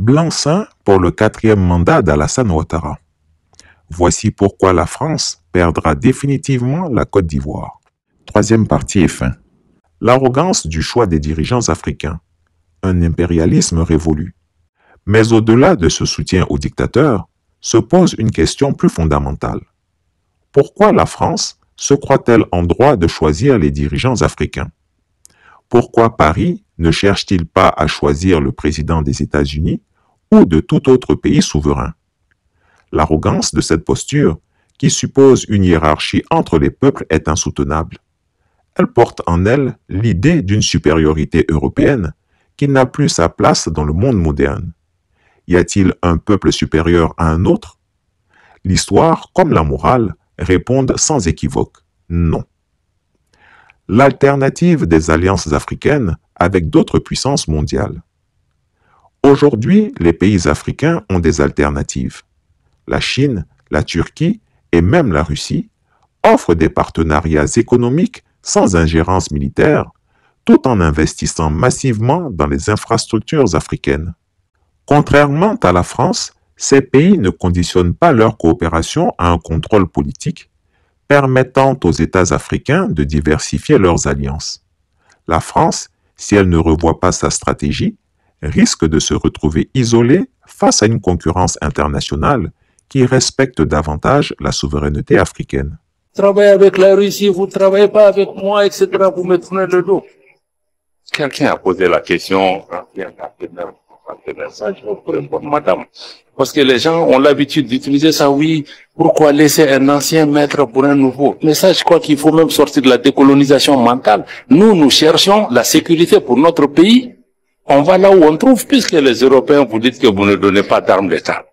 Blanc-seing pour le 4e mandat d'Alassane Ouattara. Voici pourquoi la France perdra définitivement la Côte d'Ivoire. Troisième partie est fin. L'arrogance du choix des dirigeants africains. Un impérialisme révolu. Mais au-delà de ce soutien aux dictateurs, se pose une question plus fondamentale. Pourquoi la France se croit-elle en droit de choisir les dirigeants africains? Pourquoi Paris ne cherche-t-il pas à choisir le président des États-Unis ou de tout autre pays souverain? L'arrogance de cette posture, qui suppose une hiérarchie entre les peuples, est insoutenable. Elle porte en elle l'idée d'une supériorité européenne qui n'a plus sa place dans le monde moderne. Y a-t-il un peuple supérieur à un autre? L'histoire, comme la morale, répondent sans équivoque non. L'alternative des alliances africaines avec d'autres puissances mondiales. Aujourd'hui, les pays africains ont des alternatives. La Chine, la Turquie et même la Russie offrent des partenariats économiques sans ingérence militaire, tout en investissant massivement dans les infrastructures africaines. Contrairement à la France, ces pays ne conditionnent pas leur coopération à un contrôle politique, permettant aux États africains de diversifier leurs alliances. La France, si elle ne revoit pas sa stratégie, risque de se retrouver isolée face à une concurrence internationale qui respecte davantage la souveraineté africaine. Travaillez avec la Russie, vous ne travaillez pas avec moi, etc. Vous me tournez le dos. Quelqu'un a posé la question, ça, je vous réponds, madame. Parce que les gens ont l'habitude d'utiliser ça, oui. Pourquoi laisser un ancien maître pour un nouveau? Mais ça, je crois qu'il faut même sortir de la décolonisation mentale. Nous cherchons la sécurité pour notre pays. On va là où on trouve, puisque les Européens vous dites que vous ne donnez pas d'armes d'État.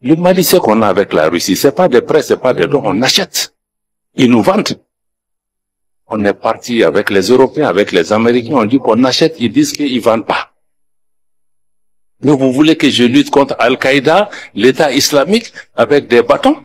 Le Mali, ce qu'on a avec la Russie, c'est pas des prêts, c'est pas des dons, on achète. Ils nous vendent. On est parti avec les Européens, avec les Américains, on dit qu'on achète, ils disent qu'ils vendent pas. Mais vous voulez que je lutte contre Al-Qaïda, l'État islamique, avec des bâtons?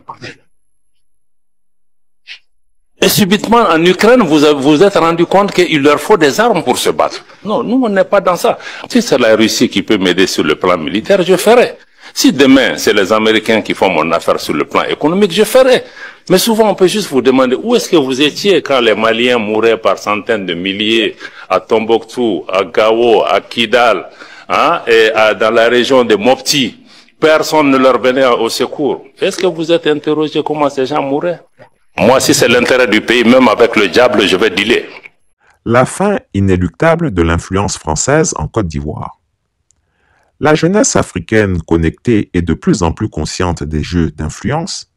Et subitement, en Ukraine, vous êtes rendu compte qu'il leur faut des armes pour se battre. Non, nous, on n'est pas dans ça. Si c'est la Russie qui peut m'aider sur le plan militaire, je ferai. Si demain, c'est les Américains qui font mon affaire sur le plan économique, je ferai. Mais souvent, on peut juste vous demander où est-ce que vous étiez quand les Maliens mouraient par centaines de milliers à Tombouctou, à Gao, à Kidal, hein, et dans la région de Mopti. Personne ne leur venait au secours. Est-ce que vous êtes interrogé comment ces gens mouraient? Moi, si c'est l'intérêt du pays, même avec le diable, je vais dealer. La fin inéluctable de l'influence française en Côte d'Ivoire. La jeunesse africaine connectée et de plus en plus consciente des jeux d'influence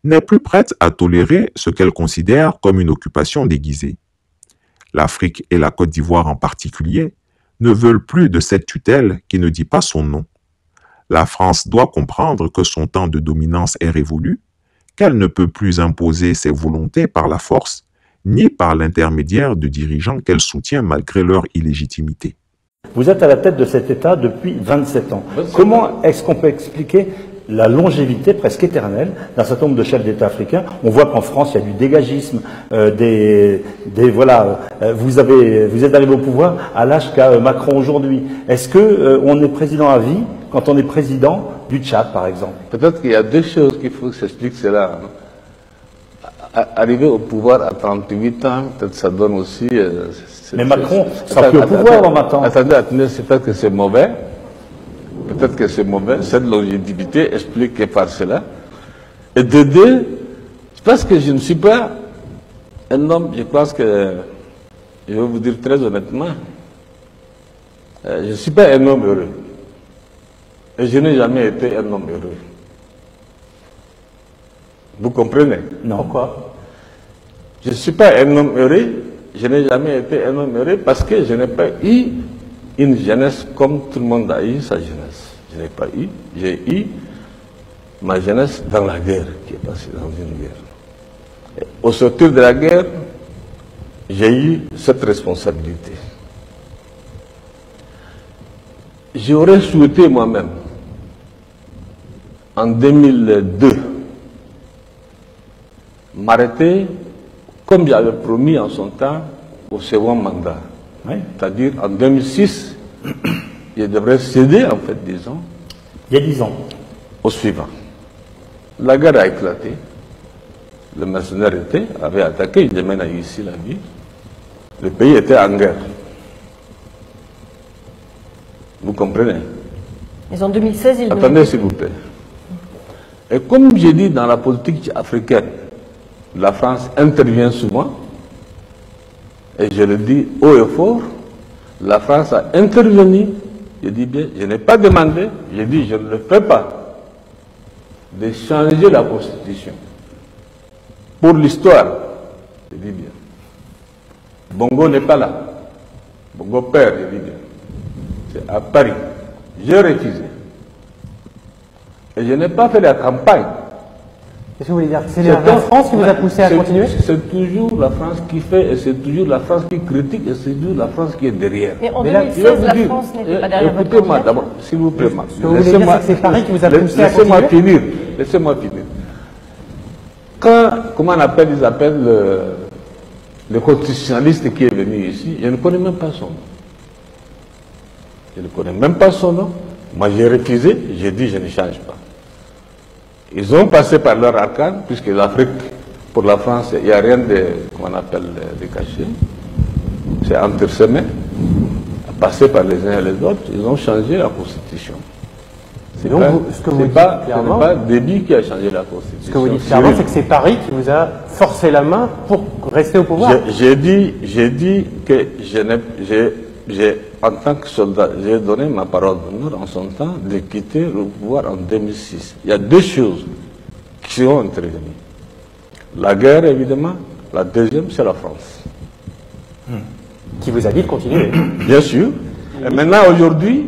n'est plus prête à tolérer ce qu'elle considère comme une occupation déguisée. L'Afrique et la Côte d'Ivoire en particulier ne veulent plus de cette tutelle qui ne dit pas son nom. La France doit comprendre que son temps de dominance est révolu, qu'elle ne peut plus imposer ses volontés par la force, ni par l'intermédiaire de dirigeants qu'elle soutient malgré leur illégitimité. Vous êtes à la tête de cet État depuis 27 ans. Comment est-ce qu'on peut expliquer la longévité presque éternelle d'un certain nombre de chefs d'État africains? On voit qu'en France, il y a du dégagisme, voilà. Vous êtes arrivé au pouvoir à l'âge qu'a Macron aujourd'hui. Est-ce que on est président à vie quand on est président du Tchad, par exemple? Peut-être qu'il y a deux choses qu'il faut que j'explique cela. Arriver au pouvoir à 38 ans, peut-être ça donne aussi... mais Macron sera plus au pouvoir en maintenant. Attendez, c'est peut-être que c'est mauvais. Peut-être que c'est mauvais. Cette longévité explique par cela. Et de deux, je pense que je ne suis pas un homme, je pense que, je vais vous dire très honnêtement, je ne suis pas un homme heureux. Et je n'ai jamais été un homme heureux. Vous comprenez? Non. Pourquoi? Je ne suis pas un homme heureux, je n'ai jamais été un homme heureux parce que je n'ai pas eu une jeunesse comme tout le monde a eu sa jeunesse. Je n'ai pas eu, j'ai eu ma jeunesse dans la guerre, qui est passée dans une guerre. Et au sortir de la guerre, j'ai eu cette responsabilité. J'aurais souhaité moi-même, en 2002, m'arrêter, comme j'avais promis en son temps, au second mandat. Oui. C'est-à-dire, en 2006, je devrais céder, en fait, disons, Il y a 10 ans. au suivant. La guerre a éclaté. Le mercenaire avait attaqué, il mène ici la vie. Le pays était en guerre. Vous comprenez? Mais en 2016, il Attendez, s'il vous plaît. Et comme j'ai dit, dans la politique africaine, la France intervient souvent, et je le dis haut et fort, la France a intervenu, je dis bien, je n'ai pas demandé, je dis je ne le fais pas, de changer la Constitution. Pour l'histoire, je dis bien. Bongo n'est pas là. Bongo père, je dis bien. C'est à Paris. J'ai refusé. Et je n'ai pas fait la campagne. Qu'est-ce que vous voulez dire? C'est la France qui vous a poussé à continuer? C'est toujours la France qui fait, et c'est toujours la France qui critique, et c'est toujours la France qui est derrière. Mais en Mais là, 2016, la France n'était pas derrière votre écoutez-moi candidature. d'abord, s'il vous plaît. Ce que vous voulez dire, c'est que c'est Paris qui vous a poussé à Laissez-moi continuer? finir. Laissez-moi finir. Quand, comment on appelle, ils appellent le constitutionnaliste qui est venu ici, je ne connais même pas son nom. Je ne connais même pas son nom. Moi, j'ai refusé, j'ai dit je ne change pas. Ils ont passé par leur arcane, puisque l'Afrique, pour la France, il n'y a rien de, comment on appelle, de caché. C'est entresemé. Passé par les uns et les autres, ils ont changé la Constitution. C'est Donc, pas, ce que vous dites clairement- pas Déby qui a changé la Constitution. Ce que vous dites clairement, c'est que c'est Paris qui vous a forcé la main pour rester au pouvoir. J'ai dit que en tant que soldat, j'ai donné ma parole d'honneur en son temps de quitter le pouvoir en 2006. Il y a deux choses qui sont intervenues. La guerre, évidemment. La deuxième, c'est la France. Qui vous a dit de continuer. Bien sûr. Et maintenant, aujourd'hui,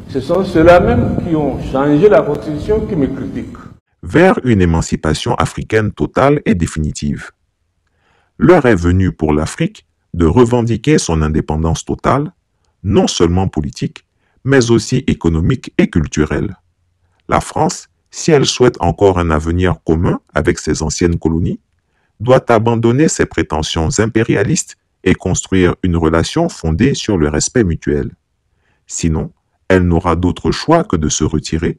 ce sont ceux-là même qui ont changé la Constitution qui me critiquent. Vers une émancipation africaine totale et définitive. L'heure est venue pour l'Afrique de revendiquer son indépendance totale, non seulement politique, mais aussi économique et culturelle. La France, si elle souhaite encore un avenir commun avec ses anciennes colonies, doit abandonner ses prétentions impérialistes et construire une relation fondée sur le respect mutuel. Sinon, elle n'aura d'autre choix que de se retirer,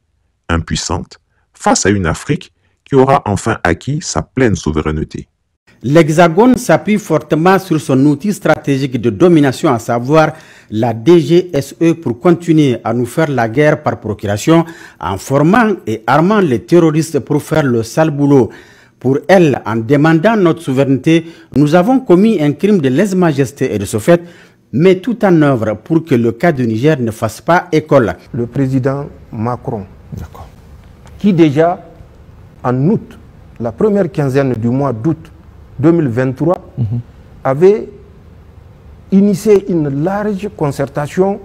impuissante, face à une Afrique qui aura enfin acquis sa pleine souveraineté. L'Hexagone s'appuie fortement sur son outil stratégique de domination, à savoir la DGSE, pour continuer à nous faire la guerre par procuration en formant et armant les terroristes pour faire le sale boulot. Pour elle, en demandant notre souveraineté, nous avons commis un crime de lèse-majesté et de ce fait, met tout en œuvre pour que le cas du Niger ne fasse pas école. Le président Macron, qui déjà en août, la première quinzaine du mois d'août 2023, avait initié une large concertation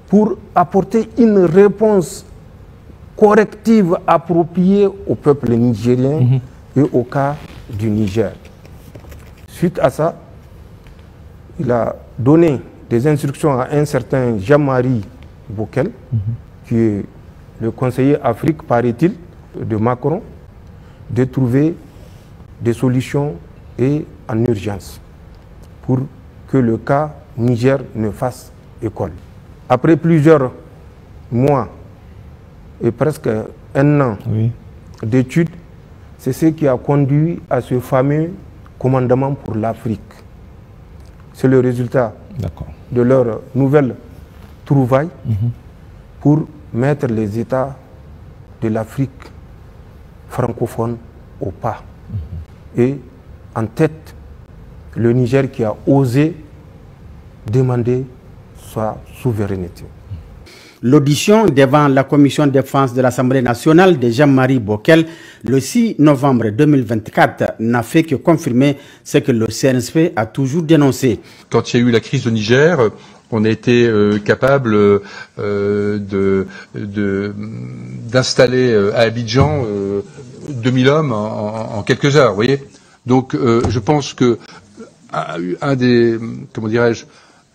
pour apporter une réponse corrective appropriée au peuple nigérien et au cas du Niger. Suite à ça, il a donné des instructions à un certain Jean-Marie Bockel, qui est le conseiller Afrique, paraît-il, de Macron, de trouver des solutions et en urgence pour que le cas Niger ne fasse école. Après plusieurs mois et presque un an d'études, c'est ce qui a conduit à ce fameux commandement pour l'Afrique. C'est le résultat de leur nouvelle trouvaille pour mettre les États de l'Afrique francophone au pas. Et en tête, le Niger qui a osé demander sa souveraineté. L'audition devant la commission de défense de l'Assemblée nationale de Jean-Marie Bockel le 6 novembre 2024 n'a fait que confirmer ce que le CNSP a toujours dénoncé. Quand il y a eu la crise au Niger, on a été capable d'installer à Abidjan 2000 hommes en quelques heures, vous voyez. Donc je pense que un des, comment dirais-je,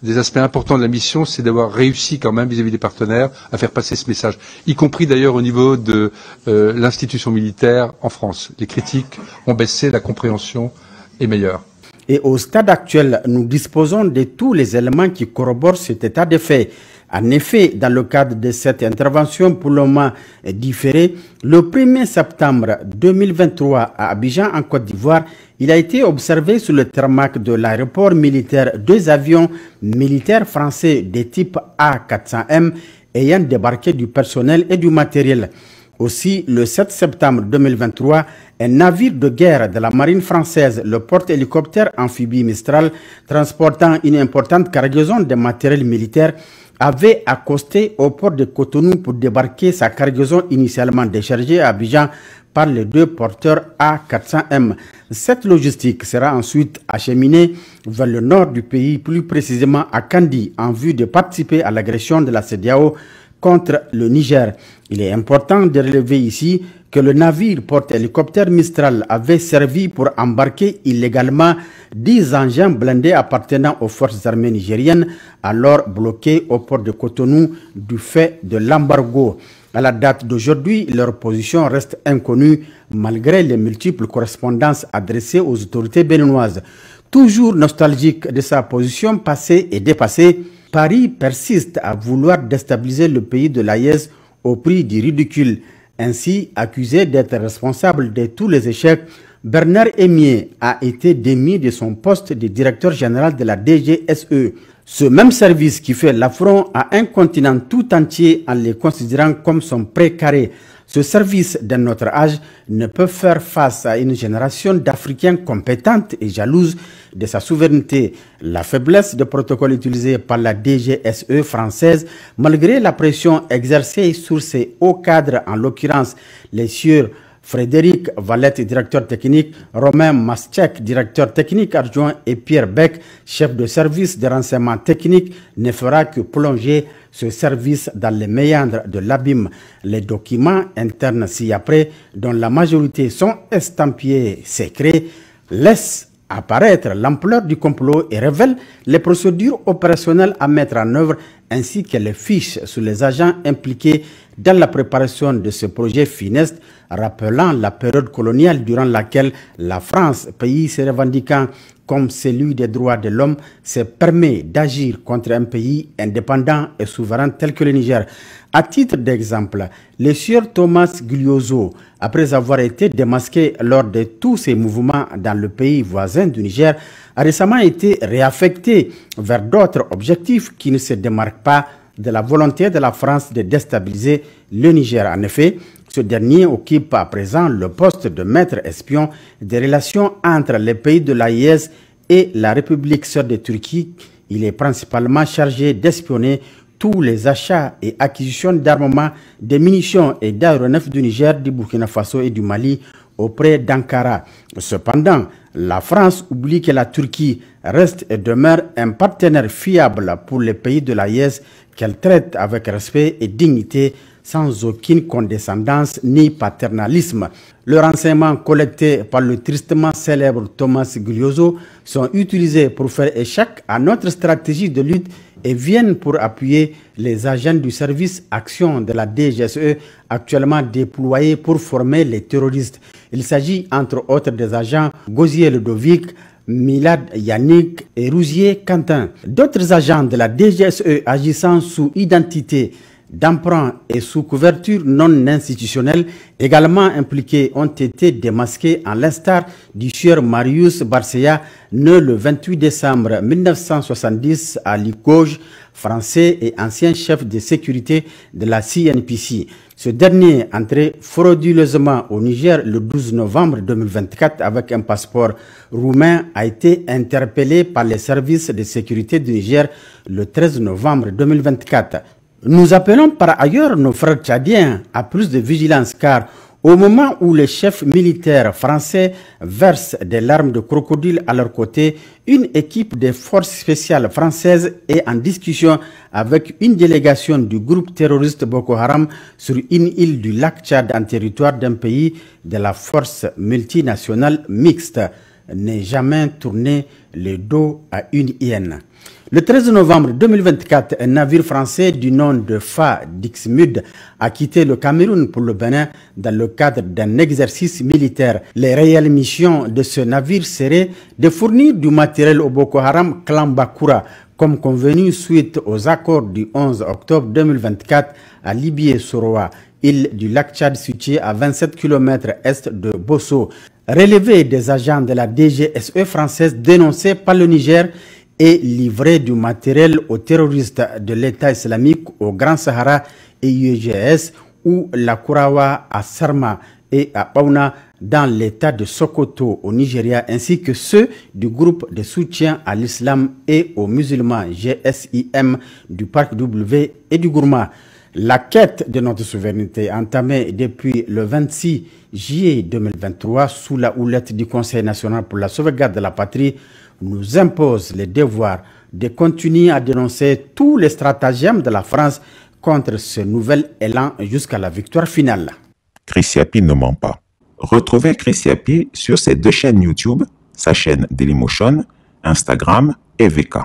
des aspects importants de la mission, c'est d'avoir réussi quand même vis-à-vis des partenaires à faire passer ce message, y compris d'ailleurs au niveau de l'institution militaire en France. Les critiques ont baissé, la compréhension est meilleure. Et au stade actuel, nous disposons de tous les éléments qui corroborent cet état de fait. En effet, dans le cadre de cette intervention pour le moment différée, le 1er septembre 2023 à Abidjan, en Côte d'Ivoire, il a été observé sur le tarmac de l'aéroport militaire 2 avions militaires français de type A400M ayant débarqué du personnel et du matériel. Aussi, le 7 septembre 2023, un navire de guerre de la marine française, le porte-hélicoptère amphibie Mistral, transportant une importante cargaison de matériel militaire, avait accosté au port de Cotonou pour débarquer sa cargaison initialement déchargée à Abidjan par les 2 porteurs A400M. Cette logistique sera ensuite acheminée vers le nord du pays, plus précisément à Kandi, en vue de participer à l'agression de la CEDEAO contre le Niger. Il est important de relever ici que le navire porte-hélicoptère Mistral avait servi pour embarquer illégalement 10 engins blindés appartenant aux forces armées nigériennes, alors bloqués au port de Cotonou du fait de l'embargo. À la date d'aujourd'hui, leur position reste inconnue malgré les multiples correspondances adressées aux autorités béninoises. Toujours nostalgique de sa position passée et dépassée, Paris persiste à vouloir déstabiliser le pays de l'AES au prix du ridicule. Ainsi, accusé d'être responsable de tous les échecs, Bernard Emié a été démis de son poste de directeur général de la DGSE. Ce même service qui fait l'affront à un continent tout entier en les considérant comme son précaré. Ce service d'un autre âge ne peut faire face à une génération d'Africains compétentes et jalouses de sa souveraineté. La faiblesse des protocoles utilisés par la DGSE française, malgré la pression exercée sur ses hauts cadres, en l'occurrence les sieurs Frédéric Valette, directeur technique, Romain Maschek, directeur technique adjoint et Pierre Beck, chef de service de renseignement technique, ne fera que plonger ce service dans les méandres de l'abîme. Les documents internes ci-après, dont la majorité sont estampillés secrets, laissent apparaître l'ampleur du complot et révèlent les procédures opérationnelles à mettre en œuvre ainsi que les fiches sur les agents impliqués dans la préparation de ce projet funeste, rappelant la période coloniale durant laquelle la France, pays se revendiquant comme celui des droits de l'homme, se permet d'agir contre un pays indépendant et souverain tel que le Niger. À titre d'exemple, le sieur Thomas Guglioso, après avoir été démasqué lors de tous ses mouvements dans le pays voisin du Niger, a récemment été réaffecté vers d'autres objectifs qui ne se démarquent pas de la volonté de la France de déstabiliser le Niger. En effet, ce dernier occupe à présent le poste de maître espion des relations entre les pays de l'AES et la République sœur de Turquie. Il est principalement chargé d'espionner tous les achats et acquisitions d'armements, de munitions et d'aéronefs du Niger, du Burkina Faso et du Mali auprès d'Ankara. Cependant, la France oublie que la Turquie reste et demeure un partenaire fiable pour les pays de l'AES qu'elle traite avec respect et dignité, sans aucune condescendance ni paternalisme. Le renseignement collecté par le tristement célèbre Thomas Guglioso sont utilisés pour faire échec à notre stratégie de lutte et viennent pour appuyer les agents du service action de la DGSE actuellement déployés pour former les terroristes. Il s'agit entre autres des agents Gosier Ludovic, Milad Yannick et Rousier Quentin. D'autres agents de la DGSE agissant sous identité d'emprunt et sous couverture non institutionnelle également impliqués ont été démasqués à l'instar du sieur Marius Barcea, né le 28 décembre 1970 à Limoges, français et ancien chef de sécurité de la CNPC. Ce dernier, entré frauduleusement au Niger le 12 novembre 2024 avec un passeport roumain, a été interpellé par les services de sécurité du Niger le 13 novembre 2024. Nous appelons par ailleurs nos frères tchadiens à plus de vigilance car au moment où les chefs militaires français versent des larmes de crocodile à leur côté, une équipe des forces spéciales françaises est en discussion avec une délégation du groupe terroriste Boko Haram sur une île du lac Tchad en territoire d'un pays de la force multinationale mixte. N'est jamais tourné le dos à une hyène. Le 13 novembre 2024, un navire français du nom de Fa Dixmude a quitté le Cameroun pour le Bénin dans le cadre d'un exercice militaire. Les réelles missions de ce navire seraient de fournir du matériel au Boko Haram Clan Bakura, comme convenu suite aux accords du 11 octobre 2024 à Libié-Soroa, île du lac Tchad située à 27 km est de Bosso. Relevé des agents de la DGSE française dénoncés par le Niger et livré du matériel aux terroristes de l'État islamique au Grand Sahara et UGS ou la Kourawa à Sarma et à Baouna dans l'État de Sokoto au Nigeria, ainsi que ceux du groupe de soutien à l'islam et aux musulmans GSIM du Parc W et du Gourma. La quête de notre souveraineté entamée depuis le 26 juillet 2023 sous la houlette du Conseil national pour la sauvegarde de la patrie nous impose le devoir de continuer à dénoncer tous les stratagèmes de la France contre ce nouvel élan jusqu'à la victoire finale. Chris Yapi ne ment pas. Retrouvez Chris Yapi sur ses deux chaînes YouTube, sa chaîne Dailymotion, Instagram et VK.